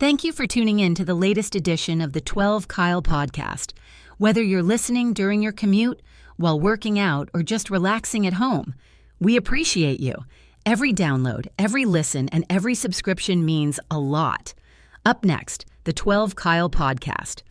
Thank you for tuning in to the latest edition of the 12 Kyle podcast. Whether you're listening during your commute, while working out, or just relaxing at home, we appreciate you. Every download, every listen, and every subscription means a lot. Up next, the 12 Kyle podcast.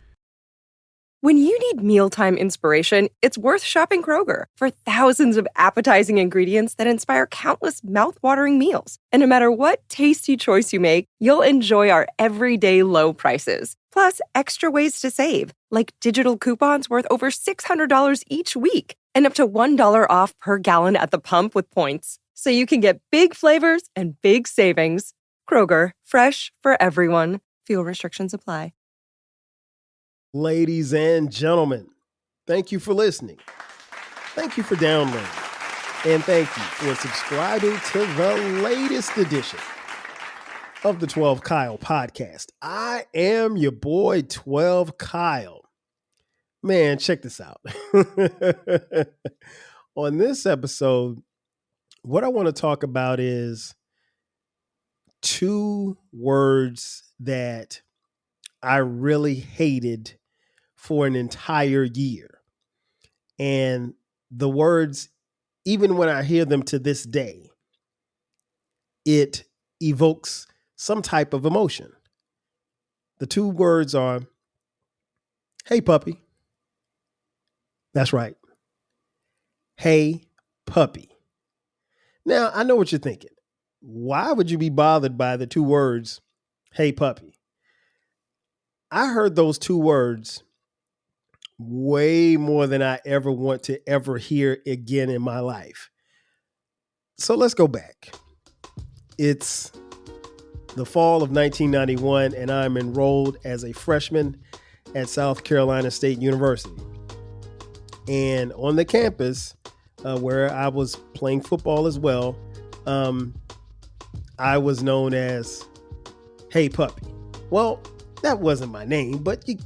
When you need mealtime inspiration, it's worth shopping Kroger for thousands of appetizing ingredients that inspire countless mouthwatering meals. And no matter what tasty choice you make, you'll enjoy our everyday low prices. Plus, extra ways to save, like digital coupons worth over $600 each week and up to $1 off per gallon at the pump with points. So you can get big flavors and big savings. Kroger, fresh for everyone. Fuel restrictions apply. Ladies and gentlemen, thank you for listening. Thank you for downloading. And thank you for subscribing to the latest edition of the 12 Kyle podcast. I am your boy, 12 Kyle. Man, check this out. On this episode, what I want to talk about is two words that I really hated for an entire year. And the words, even when I hear them to this day, it evokes some type of emotion. The two words are, hey, puppy. That's right. Hey, puppy. Now, I know what you're thinking. Why would you be bothered by the two words, hey, puppy? I heard those two words way more than I ever want to ever hear again in my life. So let's go back. It's the fall of 1991, and I'm enrolled as a freshman at South Carolina State University. And on the campus where I was playing football as well, I was known as Hey Puppy. Well, that wasn't my name, but you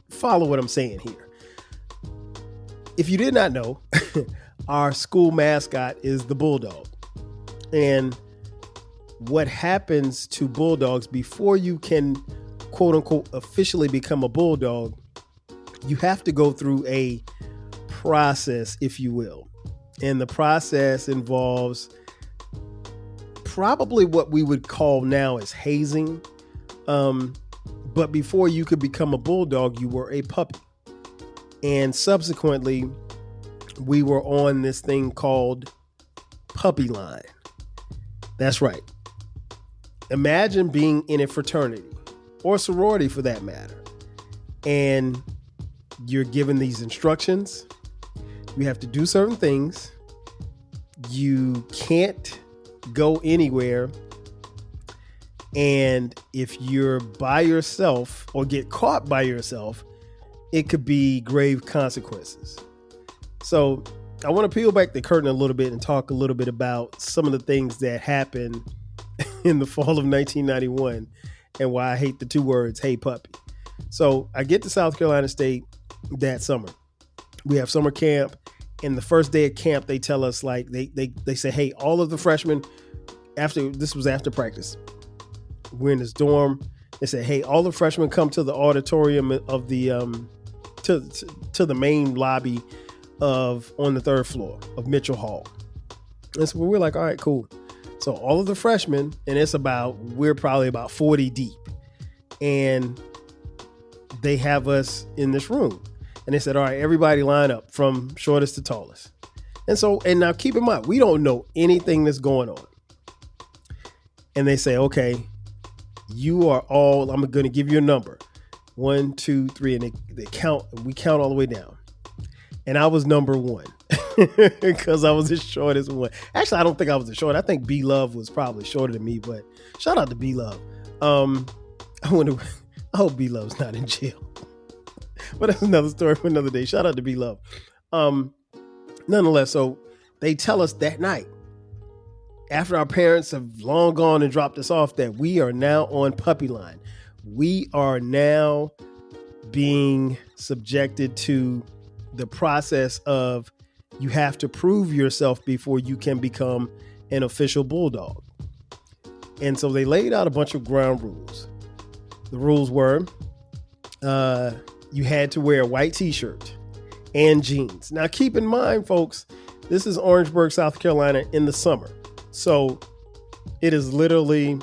follow what I'm saying here. If you did not know, our school mascot is the Bulldog. And what happens to Bulldogs before you can, quote unquote, officially become a Bulldog, you have to go through a process, if you will. And the process involves probably what we would call now as hazing. But before you could become a Bulldog, you were a puppy. And subsequently, we were on this thing called puppy line. That's right. Imagine being in a fraternity or sorority for that matter. And you're given these instructions. You have to do certain things. You can't go anywhere. And if you're by yourself or get caught by yourself, it could be grave consequences. So I want to peel back the curtain a little bit and talk a little bit about some of the things that happened in the fall of 1991 and why I hate the two words, hey puppy. So I get to South Carolina State that summer. We have summer camp, and the first day of camp, they tell us, like, they say, hey, all of the freshmen, this was after practice, we're in this dorm. They said, hey, all the freshmen come to the auditorium of the to the main lobby on the third floor of Mitchell Hall. And so we're like, all right, cool. So all of the freshmen, and we're probably about 40 deep, and they have us in this room. And they said, all right, everybody line up from shortest to tallest. And now keep in mind, we don't know anything that's going on. And they say, okay, you are all, I'm going to give you a number. 1, 2, 3, and we count all the way down. And I was number 1 because I was the shortest one. Actually, I don't think I was the short. I think B Love was probably shorter than me, but shout out to B Love. I hope B Love's not in jail. But that's another story for another day. Shout out to B Love. Nonetheless, so they tell us that night, after our parents have long gone and dropped us off, that we are now on puppy line. We are now being subjected to the process of you have to prove yourself before you can become an official Bulldog. And so they laid out a bunch of ground rules. The rules were you had to wear a white t-shirt and jeans. Now, keep in mind, folks, this is Orangeburg, South Carolina in the summer. So it is literally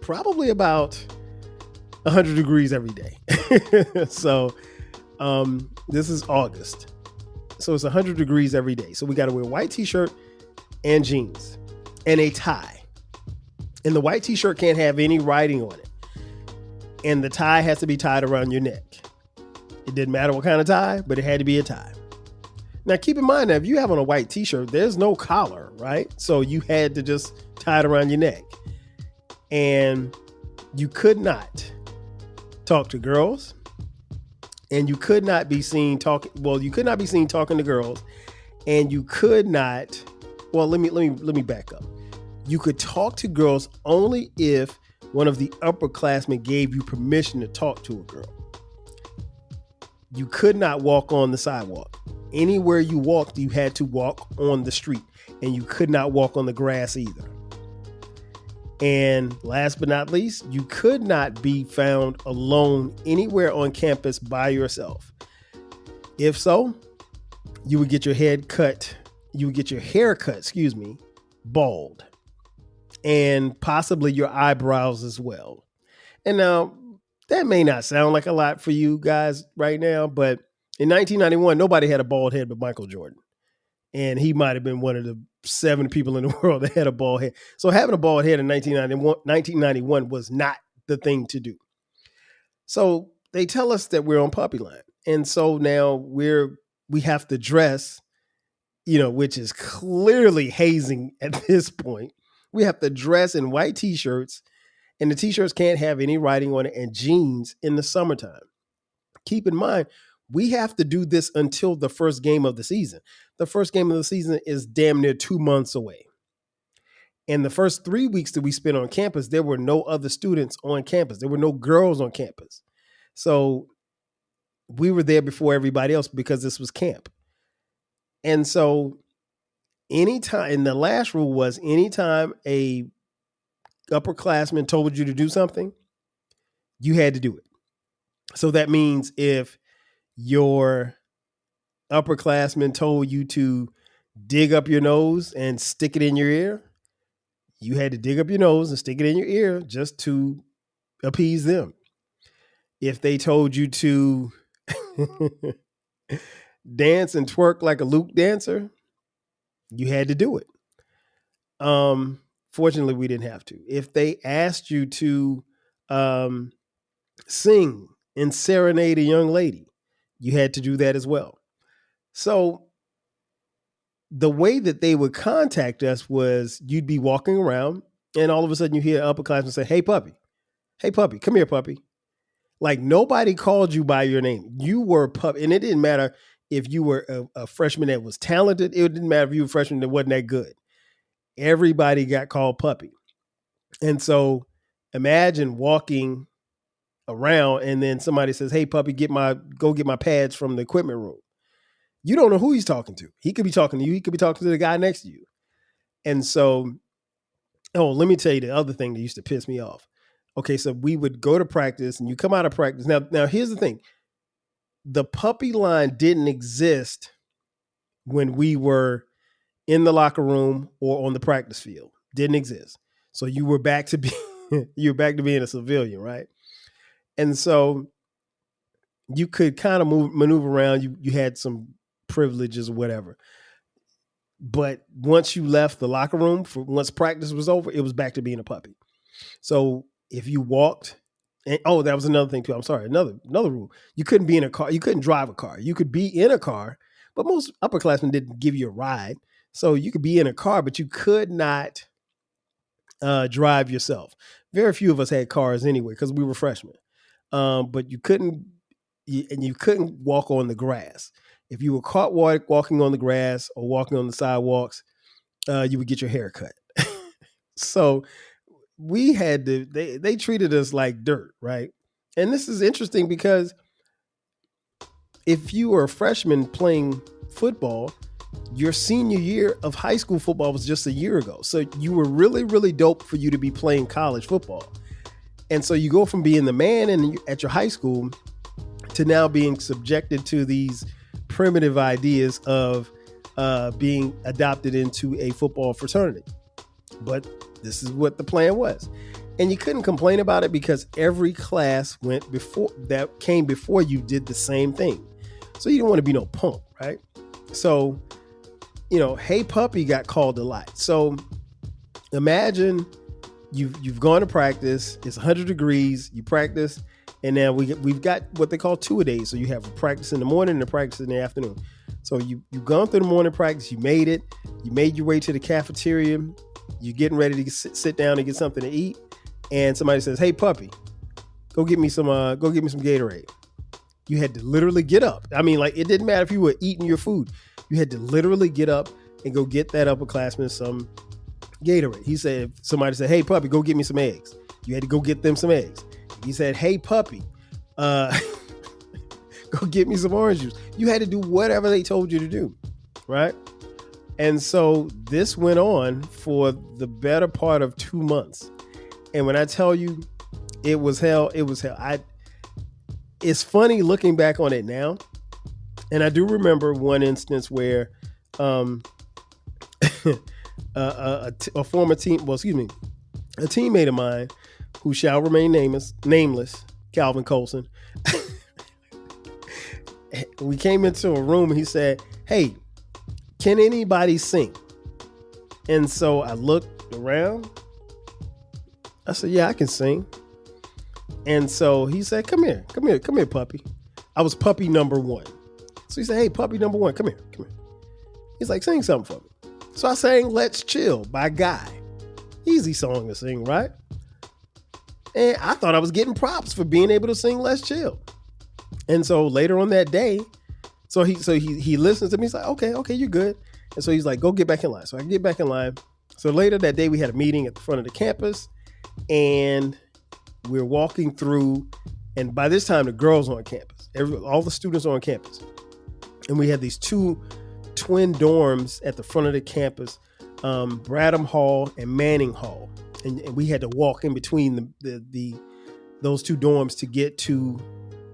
probably about 100 degrees every day. So this is August. So it's 100 degrees every day. So we got to wear a white t-shirt and jeans and a tie. And the white t-shirt can't have any writing on it. And the tie has to be tied around your neck. It didn't matter what kind of tie, but it had to be a tie. Now, keep in mind that if you have on a white t-shirt, there's no collar, right? So you had to just tie it around your neck. And you could not talk to girls. And you could not be seen talking. Well, you could not be seen talking to girls. And you could not. Well, let me back up. You could talk to girls only if one of the upperclassmen gave you permission to talk to a girl. You could not walk on the sidewalk. Anywhere you walked, you had to walk on the street, and you could not walk on the grass either. And last but not least, you could not be found alone anywhere on campus by yourself. If so, you would get your hair cut, bald, and possibly your eyebrows as well. And now, that may not sound like a lot for you guys right now, but in 1991, nobody had a bald head but Michael Jordan. And he might have been one of the 7 people in the world that had a bald head. So having a bald head in 1991 was not the thing to do. So they tell us that we're on puppy line. And so now we have to dress, which is clearly hazing at this point. We have to dress in white t-shirts, and the t-shirts can't have any writing on it, and jeans in the summertime. Keep in mind, we have to do this until the first game of the season. The first game of the season is damn near 2 months away. And the first 3 weeks that we spent on campus, there were no other students on campus. There were no girls on campus. So we were there before everybody else because this was camp. And so anytime, and the last rule was anytime a upperclassman told you to do something, you had to do it. So that means if your upperclassman told you to dig up your nose and stick it in your ear, you had to dig up your nose and stick it in your ear just to appease them. If they told you to dance and twerk like a Luke dancer, you had to do it. Fortunately, we didn't have to. If they asked you to sing and serenade a young lady, you had to do that as well. So the way that they would contact us was you'd be walking around and all of a sudden you hear an upperclassman say, hey, puppy, come here, puppy. Like nobody called you by your name. You were puppy. And it didn't matter if you were a freshman that was talented. It didn't matter if you were a freshman that wasn't that good. Everybody got called puppy. And so imagine walking around and then somebody says, hey, puppy, go get my pads from the equipment room. You don't know who he's talking to. He could be talking to you. He could be talking to the guy next to you. And so, let me tell you the other thing that used to piss me off. Okay, so we would go to practice and you come out of practice. Now here's the thing. The puppy line didn't exist when we were in the locker room or on the practice field. Didn't exist. So you were back to being a civilian, right? And so you could kind of maneuver around. You had some privileges or whatever. But once you left the locker room, once practice was over, it was back to being a puppy. So if you walked, and that was another thing too. I'm sorry, another rule. You couldn't be in a car. You couldn't drive a car. You could be in a car, but most upperclassmen didn't give you a ride. So you could be in a car, but you could not drive yourself. Very few of us had cars anyway because we were freshmen. But you couldn't walk on the grass. If you were caught walking on the grass or walking on the sidewalks, you would get your hair cut. So we had to, they treated us like dirt, right? And this is interesting because if you were a freshman playing football, your senior year of high school football was just a year ago. So you were really, really dope for you to be playing college football. And so you go from being the man at your high school to now being subjected to these primitive ideas of being adopted into a football fraternity. But this is what the plan was. And you couldn't complain about it because every class came before you did the same thing. So you didn't want to be no punk, right? So, hey puppy got called a lot. So imagine you've gone to practice, it's 100 degrees, you practice, and now we've got what they call two-a-days. So you have a practice in the morning and a practice in the afternoon. So you've gone through the morning practice, you made it, you made your way to the cafeteria, you're getting ready to sit down and get something to eat, and somebody says, "Hey puppy, go get me some Gatorade." You had to literally get up. I mean, like, it didn't matter if you were eating your food. You had to literally get up and go get that upperclassman some Gatorade. Somebody said, "Hey puppy, go get me some eggs." You had to go get them some eggs. He said, "Hey puppy, go get me some orange juice." You had to do whatever they told you to do, right? And so this went on for the better part of 2 months. And when I tell you it was hell, it was hell. It's funny looking back on it now. And I do remember one instance where a former team, a teammate of mine who shall remain nameless, Calvin Colson, we came into a room and he said, "Hey, can anybody sing?" And so I looked around. I said, "Yeah, I can sing." And so he said, come here, puppy." I was puppy number one. So he said, "Hey, puppy number one, come here. He's like, "Sing something for me." So I sang "Let's Chill" by Guy. Easy song to sing, right? And I thought I was getting props for being able to sing "Let's Chill." And so later on that day, so he listens to me. He's like, okay, you're good. And so he's like, "Go get back in line." So I get back in line. So later that day, we had a meeting at the front of the campus, and we're walking through. And by this time, the girls are on campus. All the students are on campus. And we had these two twin dorms at the front of the campus, Bradham Hall and Manning Hall. And we had to walk in between those two dorms to get to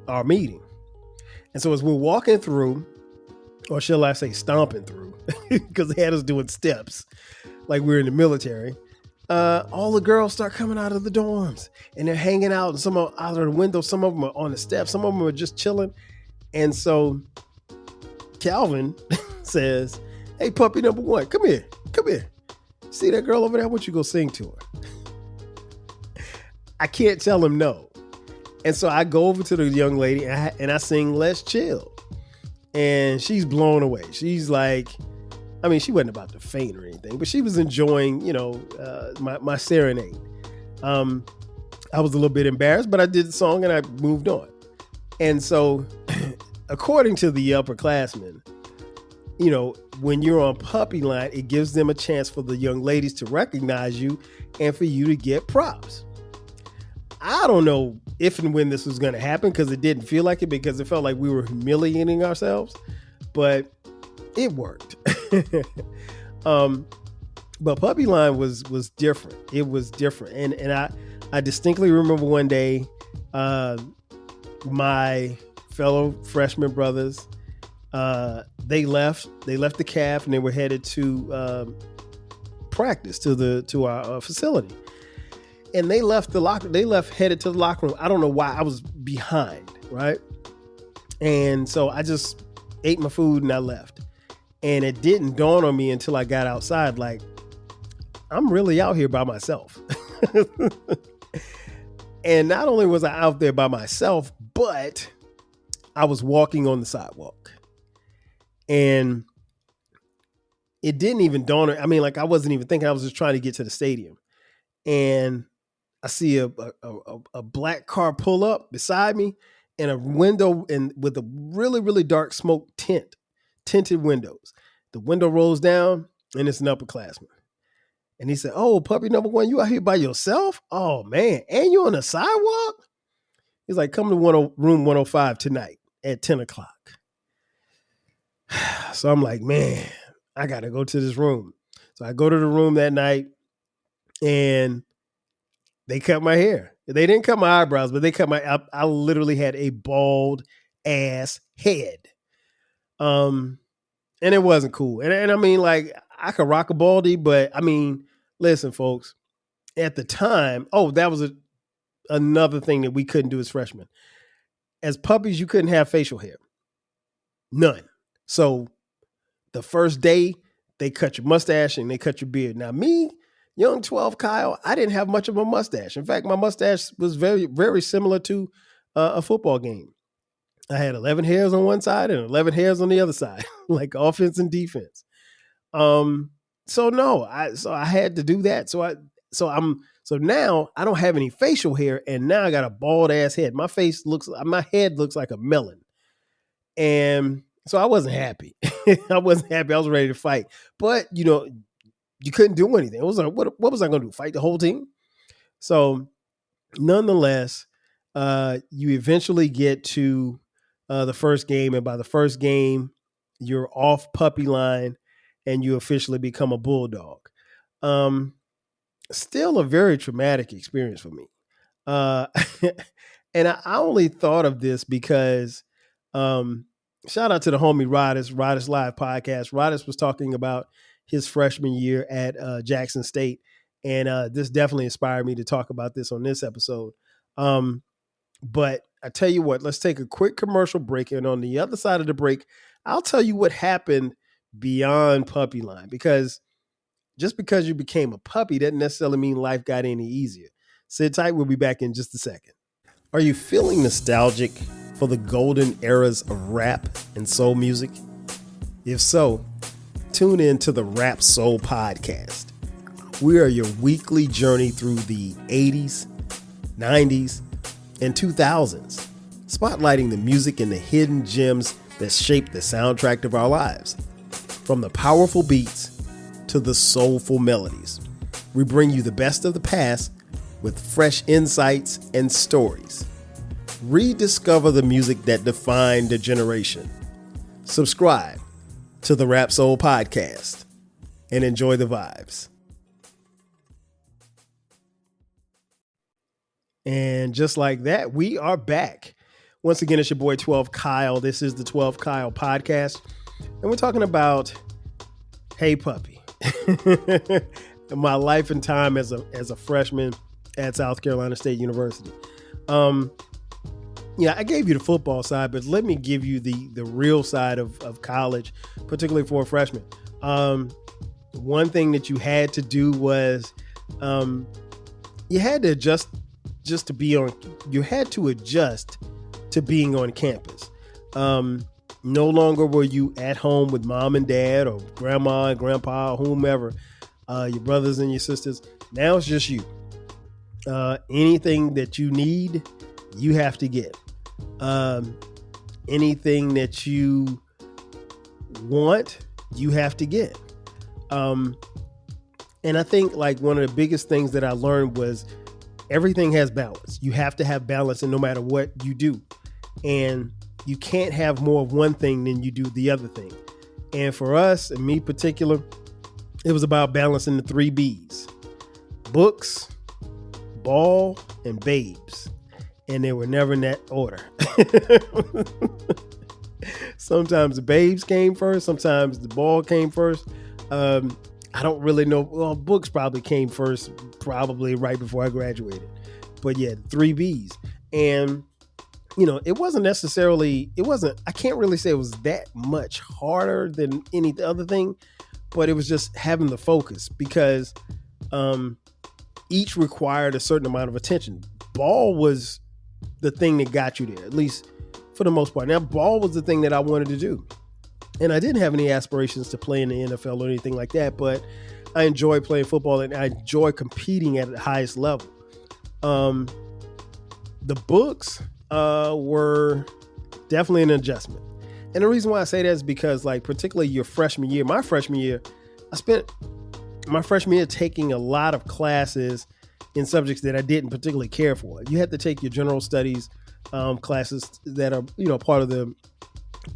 our meeting. And so as we're walking through, or shall I say stomping through, because they had us doing steps like we're in the military, all the girls start coming out of the dorms and they're hanging out, and some are out of the window, some of them are on the steps, some of them are just chilling. And so Calvin says, "Hey, puppy number one, come here. See that girl over there? I want you to go sing to her." I can't tell him no. And so I go over to the young lady and I sing "Let's Chill." And she's blown away. She's like, I mean, she wasn't about to faint or anything, but she was enjoying, my serenade. I was a little bit embarrassed, but I did the song and I moved on. And so according to the upperclassmen, when you're on puppy line, it gives them a chance for the young ladies to recognize you and for you to get props. I don't know if and when this was going to happen, because it didn't feel like it, because it felt like we were humiliating ourselves, but it worked. But puppy line was different. It was different. And I distinctly remember one day, my fellow freshman brothers, they left the caf and they were headed to practice to our facility. And they left headed to the locker room. I don't know why. I was behind, right? And so I just ate my food and I left. And it didn't dawn on me until I got outside, like, I'm really out here by myself. And not only was I out there by myself, but I was walking on the sidewalk. And it didn't even dawn on me. I mean, like, I wasn't even thinking. I was just trying to get to the stadium. And I see a black car pull up beside me, and a window and with a really, really dark smoke tinted windows. The window rolls down and it's an upperclassman. And he said, "Oh, puppy number one, you out here by yourself? Oh man, and you on the sidewalk?" He's like, "Come to room 105 tonight at 10 o'clock. So I'm like, man, I got to go to this room. So I go to the room that night and they cut my hair. They didn't cut my eyebrows, but they cut I literally had a bald ass head. And it wasn't cool. And I mean, like, I could rock a baldy, but I mean, listen, folks, at the time, that was another thing that we couldn't do as freshmen. As puppies, you couldn't have facial hair. None. So the first day, they cut your mustache and they cut your beard. Now, me, young 12 Kyle, I didn't have much of a mustache. In fact, my mustache was very, very similar to a football game. I had 11 hairs on one side and 11 hairs on the other side, like offense and defense. So I had to do that. So now I don't have any facial hair, and now I got a bald ass head. My head looks like a melon. And so I wasn't happy. I wasn't happy. I was ready to fight. But, you couldn't do anything. It was like, what was I going to do? Fight the whole team? So nonetheless, you eventually get to the first game. And by the first game, you're off puppy line and you officially become a Bulldog. Still a very traumatic experience for me. And I only thought of this because shout out to the homie Rodis Live podcast. Rodis was talking about his freshman year at Jackson State. And this definitely inspired me to talk about this on this episode. But I tell you what, let's take a quick commercial break. And on the other side of the break, I'll tell you what happened beyond puppy line. Because just because you became a puppy doesn't necessarily mean life got any easier. Sit tight. We'll be back in just a second. Are you feeling nostalgic for the golden eras of rap and soul music? If so, tune in to the Rap Soul Podcast. We are your weekly journey through the 80s, 90s, and 2000s, spotlighting the music and the hidden gems that shape the soundtrack of our lives. From the powerful beats to the soulful melodies, we bring you the best of the past with fresh insights and stories. Rediscover the music that defined a generation. Subscribe to the Rap Soul Podcast and enjoy the vibes. And just like that, we are back. Once again, it's your boy 12 Kyle. This is the 12 Kyle Podcast. And we're talking about Hey Puppy. My life and time as a freshman at South Carolina State University. I gave you the football side, but let me give you the real side of college, particularly for a freshman. One thing that you had to do was you had to adjust to being on campus. No longer were you at home with mom and dad or grandma and grandpa or whomever, your brothers and your sisters. Now it's just you. Anything that you need, you have to get. Anything that you want, you have to get. And I think like one of the biggest things that I learned was everything has balance. You have to have balance in no matter what you do. And you can't have more of one thing than you do the other thing. And for us, and me in particular, it was about balancing the 3 B's: books, ball, and babes. And they were never in that order. Sometimes the babes came first. Sometimes the ball came first. I don't really know. Well, books probably came first, probably right before I graduated. But yeah, 3 B's. And, it wasn't, I can't really say it was that much harder than any other thing, but it was just having the focus because each required a certain amount of attention. Ball was the thing that got you there, at least for the most part. Now, ball was the thing that I wanted to do. And I didn't have any aspirations to play in the NFL or anything like that, but I enjoy playing football and I enjoy competing at the highest level. The books were definitely an adjustment. And the reason why I say that is because, like, particularly your freshman year, I spent my freshman year taking a lot of classes in subjects that I didn't particularly care for. You had to take your general studies classes that are, part of the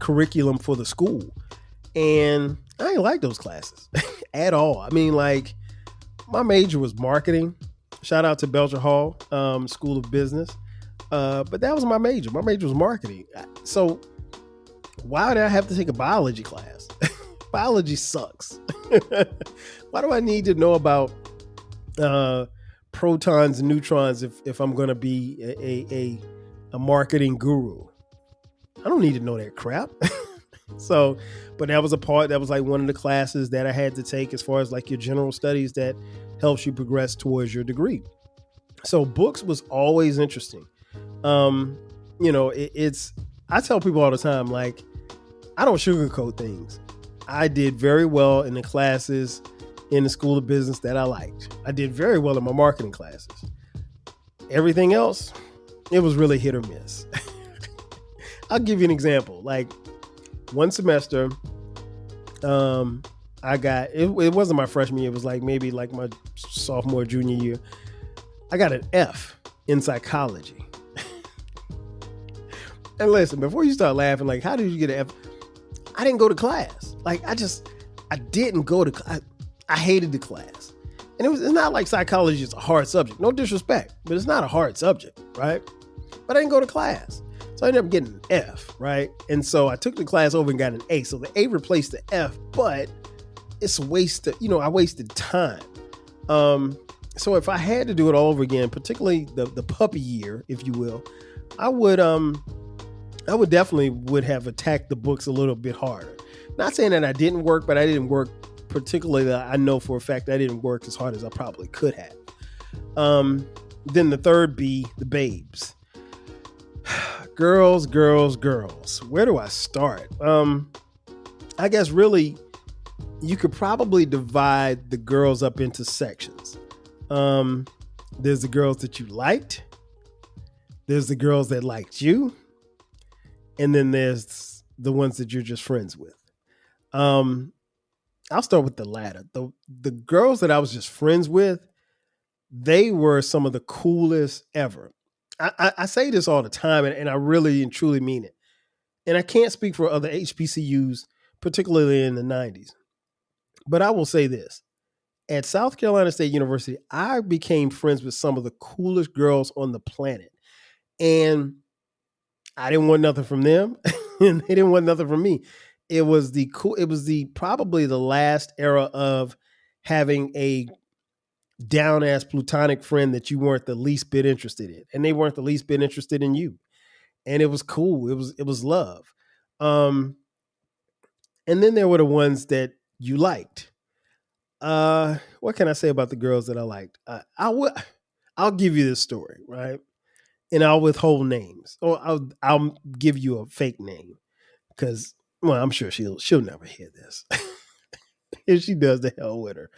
curriculum for the school. And I didn't like those classes at all. I mean, like, my major was marketing. Shout out to Belcher Hall School of Business. But that was my major. My major was marketing. So why did I have to take a biology class? Biology sucks. Why do I need to know about protons and neutrons if I'm going to be a marketing guru? I don't need to know that crap. So, but that was like one of the classes that I had to take as far as like your general studies that helps you progress towards your degree. So books was always interesting. I tell people all the time, like, I don't sugarcoat things. I did very well in the classes in the School of Business that I liked. I did very well in my marketing classes. Everything else, it was really hit or miss. I'll give you an example. Like one semester, I got, it wasn't my freshman year. It was like maybe like my sophomore, junior year. I got an F in psychology. And listen, before you start laughing, like, how did you get an F? I didn't go to class. Like, I didn't go to class. I hated the class. And it's not like psychology is a hard subject. No disrespect, but it's not a hard subject, right? But I didn't go to class. So I ended up getting an F, right? And so I took the class over and got an A. So the A replaced the F, but it's a waste of, I wasted time. So if I had to do it all over again, particularly the puppy year, if you will, I would definitely would have attacked the books a little bit harder. Not saying that I didn't work, but I didn't work particularly. I know for a fact I didn't work as hard as I probably could have. Then the third B, the babes. Girls. Where do I start? I guess really you could probably divide the girls up into sections. There's the girls that you liked. There's the girls that liked you. And then there's the ones that you're just friends with. I'll start with the latter. The girls that I was just friends with, they were some of the coolest ever. I say this all the time, and I really and truly mean it. And I can't speak for other HBCUs, particularly in the 90s. But I will say this. At South Carolina State University, I became friends with some of the coolest girls on the planet. And I didn't want nothing from them, and they didn't want nothing from me. It was probably the last era of having a down ass plutonic friend that you weren't the least bit interested in, and they weren't the least bit interested in you. And it was cool. It was love. And then there were the ones that you liked. What can I say about the girls that I liked? I'll give you this story, right? And I'll withhold names, or I'll give you a fake name because, well, I'm sure she'll never hear this. If she does, the hell with her.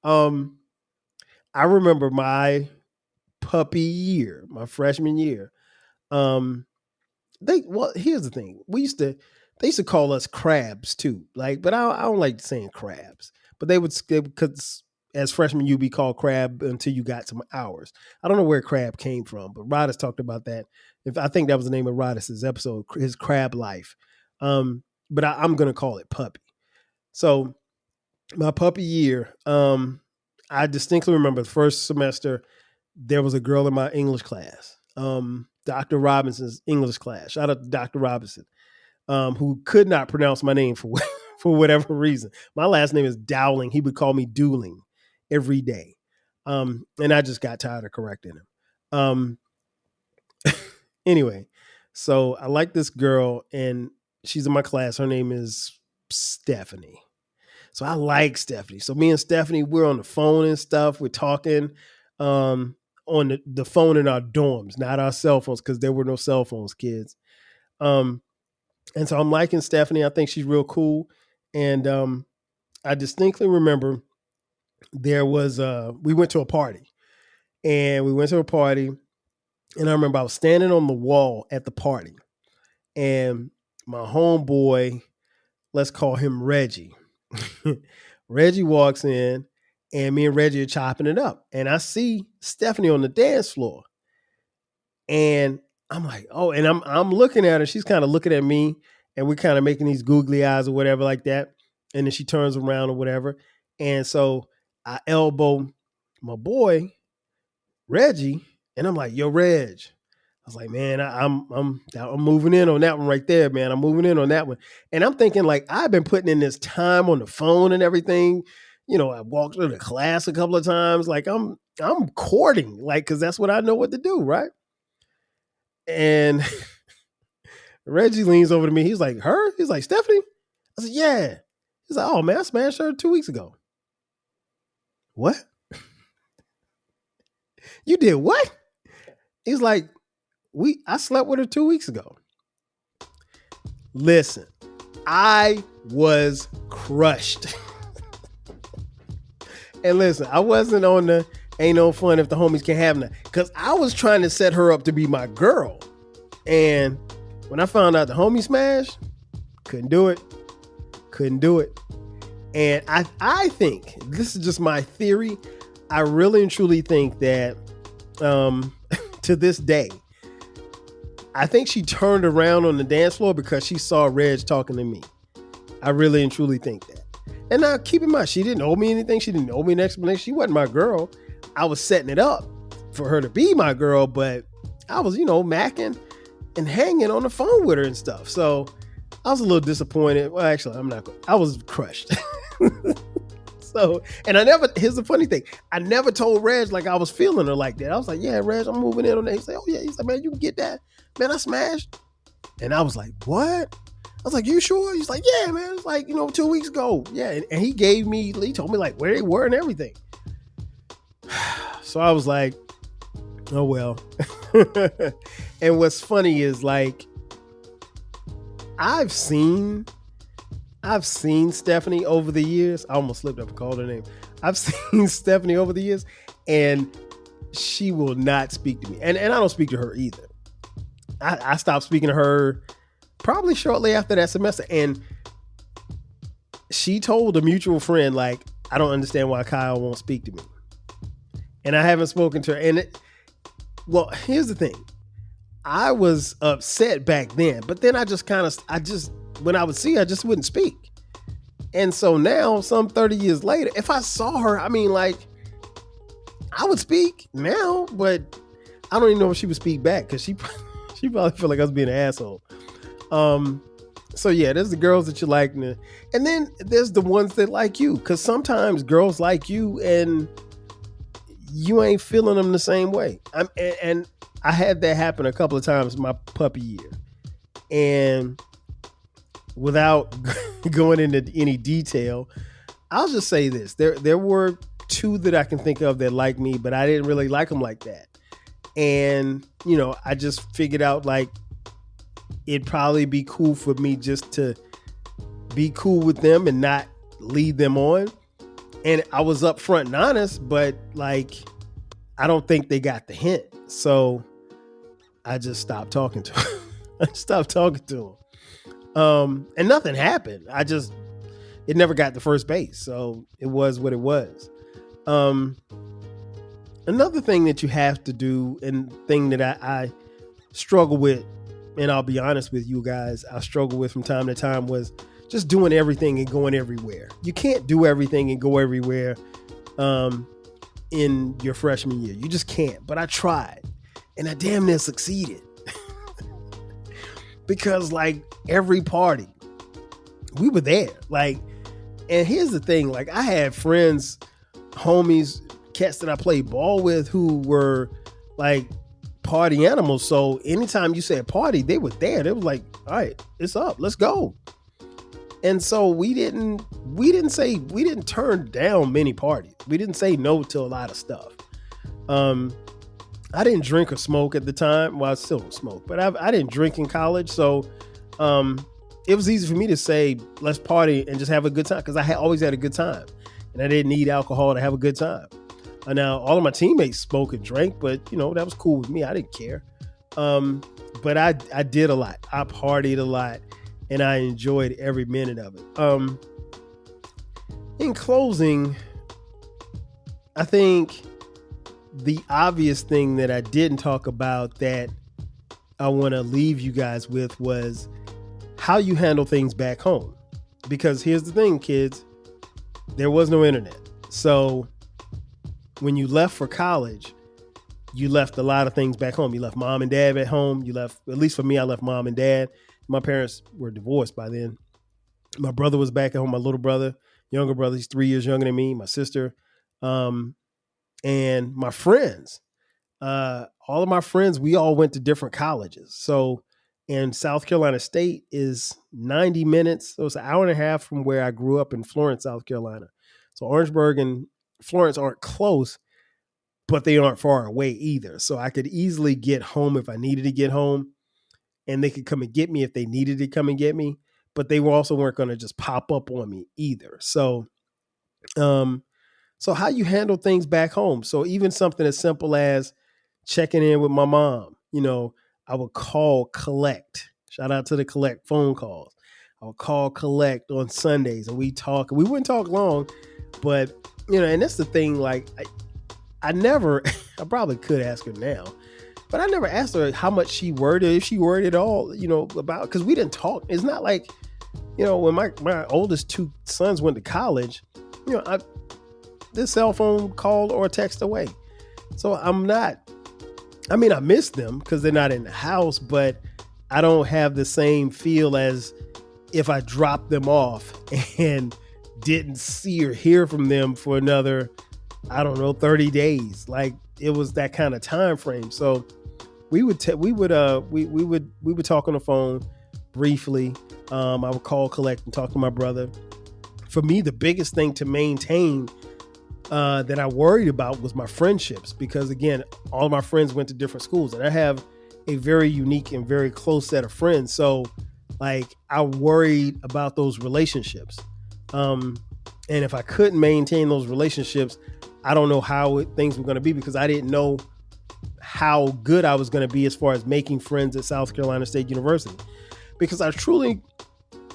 I remember my puppy year, my freshman year. Here's the thing: they used to call us crabs too. Like, but I don't like saying crabs. But because as freshmen, you'd be called crab until you got some hours. I don't know where crab came from, but Rodis talked about that. I think that was the name of Rodis's episode, his crab life. But I'm going to call it puppy. So my puppy year, I distinctly remember the first semester, there was a girl in my English class, Dr. Robinson's English class. Shout out to Dr. Robinson, who could not pronounce my name for whatever reason. My last name is Dowling. He would call me Dooling every day. And I just got tired of correcting him. Anyway, so I like this girl and she's in my class. Her name is Stephanie. So I like Stephanie. So me and Stephanie, we're on the phone and stuff. We're talking on the phone in our dorms, not our cell phones, because there were no cell phones, kids. And so I'm liking Stephanie. I think she's real cool. And I distinctly remember there was we went to a party. And I remember I was standing on the wall at the party. And my homeboy, let's call him Reggie. Reggie walks in and me and Reggie are chopping it up. And I see Stephanie on the dance floor. And I'm like, oh, and I'm looking at her. She's kind of looking at me and we're kind of making these googly eyes or whatever like that. And then she turns around or whatever. And so I elbow my boy Reggie, and I'm like, yo, Reg. I was like, man, I'm moving in on that one right there, man. I'm moving in on that one. And I'm thinking like, I've been putting in this time on the phone and everything. You know, I walked through the class a couple of times. Like I'm courting, like, cause that's what I know what to do. Right. And Reggie leans over to me. He's like, her? He's like, Stephanie? I said, yeah. He's like, oh man, I smashed her 2 weeks ago. What? You did what? He's like, I slept with her 2 weeks ago. Listen, I was crushed. And listen, I wasn't on the ain't no fun if the homies can't have none. Because I was trying to set her up to be my girl. And when I found out the homie smashed, couldn't do it. And I think, this is just my theory, I really and truly think that to this day, I think she turned around on the dance floor because she saw Reg talking to me. I really and truly think that. And now keep in mind, she didn't owe me anything. She didn't owe me an explanation. She wasn't my girl. I was setting it up for her to be my girl, but I was, macking and hanging on the phone with her and stuff. So I was a little disappointed. Well, actually, I was crushed. So, and here's the funny thing. I never told Reg like I was feeling her like that. I was like, yeah, Reg, I'm moving in on that. He said, oh yeah. He's like, man, you can get that. Man, I smashed. And I was like, what? I was like, you sure? He's like, yeah, man. It's like, 2 weeks ago. Yeah. And he told me like where they were and everything. So I was like, oh, well. And what's funny is like, I've seen Stephanie over the years. I almost slipped up and called her name. I've seen Stephanie over the years, and she will not speak to me. And I don't speak to her either. I stopped speaking to her probably shortly after that semester. And she told a mutual friend, like, I don't understand why Kyle won't speak to me. And I haven't spoken to her. And well, here's the thing. I was upset back then, but then when I would see her, I just wouldn't speak. And so now, some 30 years later, if I saw her, I mean, like, I would speak now, but I don't even know if she would speak back because she probably feel like I was being an asshole. So yeah, there's the girls that you like, and then there's the ones that like you, because sometimes girls like you and you ain't feeling them the same way. And I had that happen a couple of times in my puppy year. And without going into any detail, I'll just say this. There were two that I can think of that like me, but I didn't really like them like that. And, I just figured out like it'd probably be cool for me just to be cool with them and not lead them on. And I was upfront and honest, but like, I don't think they got the hint. So I just stopped talking to them. And nothing happened. It never got to first base. So it was what it was. Another thing that you have to do, and thing that I struggle with, and I'll be honest with you guys, I struggle with from time to time, was just doing everything and going everywhere. You can't do everything and go everywhere in your freshman year. You just can't. But I tried, and I damn near succeeded. Because like every party, we were there. Like, and here's the thing, like I had friends, homies, cats that I played ball with who were like party animals. So anytime you said party, they were there. They were like, all right, it's up, let's go. And so we didn't turn down many parties. We didn't say no to a lot of stuff. I didn't drink or smoke at the time. Well, I still don't smoke, but I didn't drink in college. So it was easy for me to say, let's party and just have a good time, because I always had a good time. And I didn't need alcohol to have a good time. Now, all of my teammates smoked and drank, but, that was cool with me. I didn't care. But I did a lot. I partied a lot, and I enjoyed every minute of it. In closing, I think the obvious thing that I didn't talk about that I want to leave you guys with was how you handle things back home. Because here's the thing, kids, there was no internet. So when you left for college, you left a lot of things back home. You left mom and dad at home. You left, at least for me, I left mom and dad. My parents were divorced by then. My brother was back at home, my little brother, younger brother, he's 3 years younger than me, my sister, and my friends. All of my friends, we all went to different colleges. So, and South Carolina State is 90 minutes. So it's an hour and a half from where I grew up in Florence, South Carolina. So Orangeburg and Florence aren't close, but they aren't far away either. So I could easily get home if I needed to get home, and they could come and get me if they needed to come and get me, but they also weren't going to just pop up on me either. So, so how you handle things back home. So even something as simple as checking in with my mom, I would call collect. Shout out to the collect phone calls. I would call collect on Sundays and we talk. We wouldn't talk long, but and that's the thing. Like I never, I probably could ask her now, but I never asked her how much she worried, or if she worried at all, about, because we didn't talk. It's not like, when my oldest two sons went to college, this cell phone call or text away. So I miss them because they're not in the house, but I don't have the same feel as if I dropped them off and didn't see or hear from them for another, 30 days. Like it was that kind of time frame. So we would talk on the phone briefly. I would call, collect, and talk to my brother. For me, the biggest thing to maintain that I worried about was my friendships, because again, all of my friends went to different schools and I have a very unique and very close set of friends. So like I worried about those relationships. And if I couldn't maintain those relationships, I don't know how things were going to be, because I didn't know how good I was going to be as far as making friends at South Carolina State University, because I truly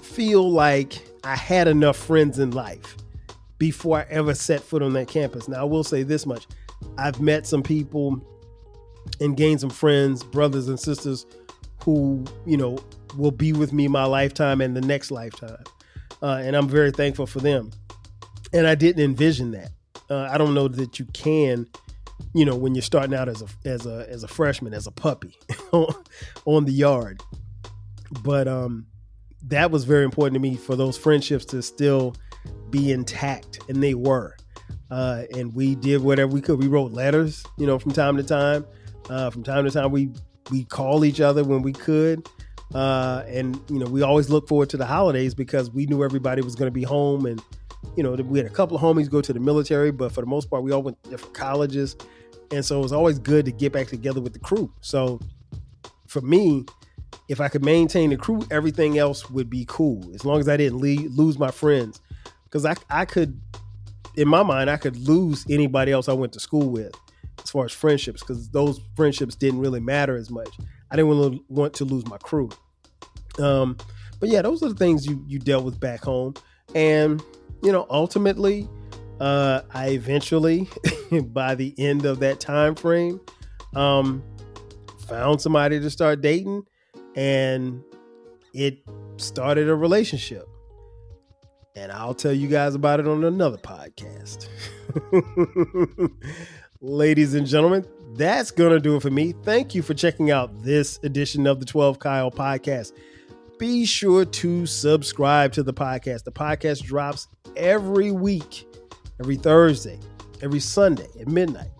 feel like I had enough friends in life before I ever set foot on that campus. Now, I will say this much. I've met some people and gained some friends, brothers and sisters who, will be with me my lifetime and the next lifetime. And I'm very thankful for them. And I didn't envision that. I don't know that you can, when you're starting out as a freshman, as a puppy on the yard. But that was very important to me, for those friendships to still be intact, and they were. And we did whatever we could. We wrote letters, from time to time. From time to time, we call each other when we could. And we always look forward to the holidays because we knew everybody was going to be home. And, we had a couple of homies go to the military, but for the most part, we all went to different colleges. And so it was always good to get back together with the crew. So for me, if I could maintain the crew, everything else would be cool, as long as I didn't lose my friends. Because I could, in my mind, I could lose anybody else I went to school with as far as friendships, because those friendships didn't really matter as much. I didn't really want to lose my crew. But yeah, those are the things you dealt with back home. And, ultimately, I eventually, by the end of that time frame, found somebody to start dating, and it started a relationship. And I'll tell you guys about it on another podcast. Ladies and gentlemen, that's going to do it for me. Thank you for checking out this edition of the 12 Kyle podcast. Be sure to subscribe to the podcast. The podcast drops every week, every Thursday, every Sunday at midnight.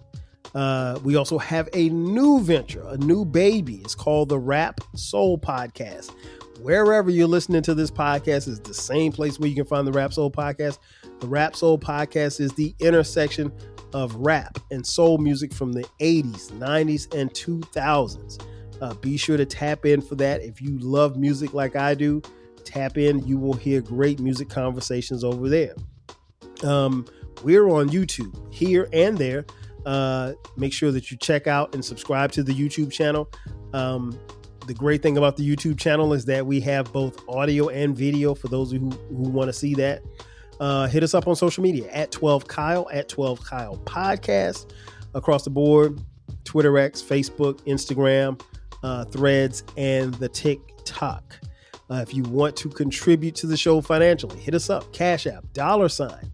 We also have a new venture, a new baby. It's called the Rap Soul Podcast. Wherever you're listening to this podcast is the same place where you can find the Rap Soul Podcast. The Rap Soul Podcast is the intersection of rap and soul music from the 80s, 90s, and 2000s. Be sure to tap in for that. If you love music like I do, tap in. You will hear great music conversations over there. We're on YouTube here and there. Make sure that you check out and subscribe to the YouTube channel. The great thing about the YouTube channel is that we have both audio and video for those who want to see that. Hit us up on social media at 12Kyle, at 12Kyle Podcast, across the board, Twitter X, Facebook, Instagram, Threads, and the TikTok. If you want to contribute to the show financially, hit us up, Cash App, $TWELVEKYE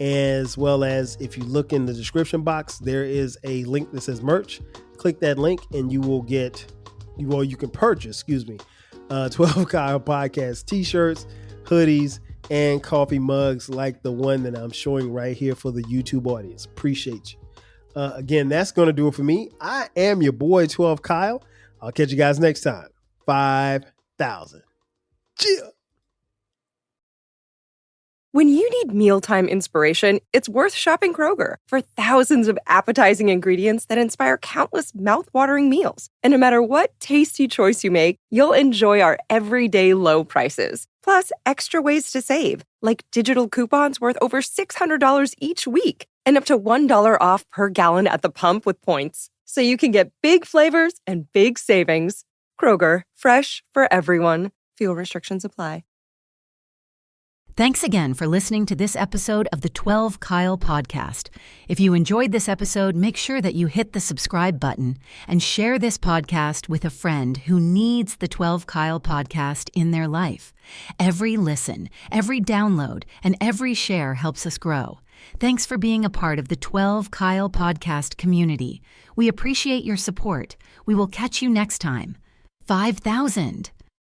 As well as if you look in the description box, there is a link that says merch. Click that link and you can purchase, 12 Kyle Podcast t-shirts, hoodies, and coffee mugs like the one that I'm showing right here for the YouTube audience. Appreciate you. Again, that's going to do it for me. I am your boy, 12 Kyle. I'll catch you guys next time. 5,000. Cheers. When you need mealtime inspiration, it's worth shopping Kroger for thousands of appetizing ingredients that inspire countless mouth-watering meals. And no matter what tasty choice you make, you'll enjoy our everyday low prices. Plus, extra ways to save, like digital coupons worth over $600 each week and up to $1 off per gallon at the pump with points. So you can get big flavors and big savings. Kroger, fresh for everyone. Fuel restrictions apply. Thanks again for listening to this episode of the 12 Kyle Podcast. If you enjoyed this episode, make sure that you hit the subscribe button and share this podcast with a friend who needs the 12 Kyle Podcast in their life. Every listen, every download, and every share helps us grow. Thanks for being a part of the 12 Kyle Podcast community. We appreciate your support. We will catch you next time. 5,000.